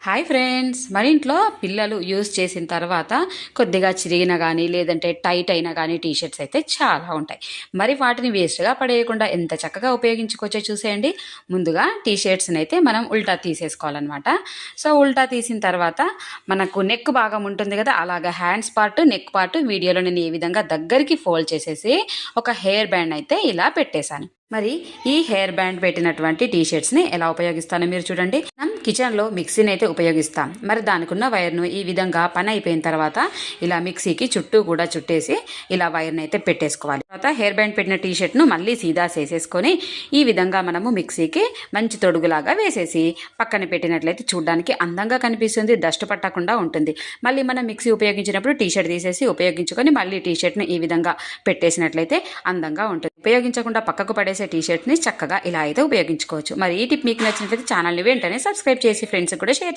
Hi friends, మన ఇంట్లో పిల్లలు యూజ్ చేసిన తర్వాత కొద్దిగా చిరిగిన కానీ లేదంటే టైట్ అయినా కానీ టీషర్ట్స్ అయితే చాలా ఉంటాయి. మరి వాటిని వేస్ట్గా పడేయకుండా ఎంత చక్కగా ఉపయోగించుకోవచ్చో చూసేయండి. ముందుగా టీషర్ట్స్ని అయితే మనం ఉల్టా తీసేసుకోవాలన్నమాట. సో ఉల్టా తీసిన తర్వాత మనకు నెక్ భాగం ఉంటుంది కదా, అలాగా హ్యాండ్స్ పార్ట్ నెక్ పార్ట్ వీడియోలో నేను ఏ విధంగా దగ్గరికి ఫోల్డ్ చేసేసి ఒక హెయిర్ బ్యాండ్ అయితే ఇలా పెట్టేశాను. మరి ఈ హెయిర్ బ్యాండ్ పెట్టినటువంటి టీషర్ట్స్ని ఎలా ఉపయోగిస్తానో మీరు చూడండి. మనం కిచెన్లో మిక్సీని అయితే ఉపయోగిస్తాం. మరి దానికి ఉన్న వైర్ను ఈ విధంగా పని అయిపోయిన తర్వాత ఇలా మిక్సీకి చుట్టూ కూడా చుట్టేసి ఇలా వైర్ని అయితే పెట్టేసుకోవాలి. తర్వాత హెయిర్ బ్యాండ్ పెట్టిన టీషర్ట్ను మళ్ళీ సీదా చేసేసుకొని ఈ విధంగా మనము మిక్సీకి మంచి తొడుగులాగా వేసేసి పక్కన పెట్టినట్లయితే చూడడానికి అందంగా కనిపిస్తుంది, డస్ట్ పట్టకుండా ఉంటుంది. మళ్ళీ మనం మిక్సీ ఉపయోగించినప్పుడు టీషర్ట్ తీసేసి ఉపయోగించుకొని మళ్ళీ టీషర్ట్ను ఈ విధంగా పెట్టేసినట్లయితే అందంగా ఉంటుంది. ఉపయోగించకుండా పక్కకు పడేసే టీషర్ట్ని చక్కగా ఇలా అయితే ఉపయోగించుకోవచ్చు. మరి ఈ టిప్ మీకు నచ్చినట్లయితే ఛానల్ని వెంటనే సబ్స్క్రైబ్ చేసి ఫ్రెండ్స్ కూడా షేర్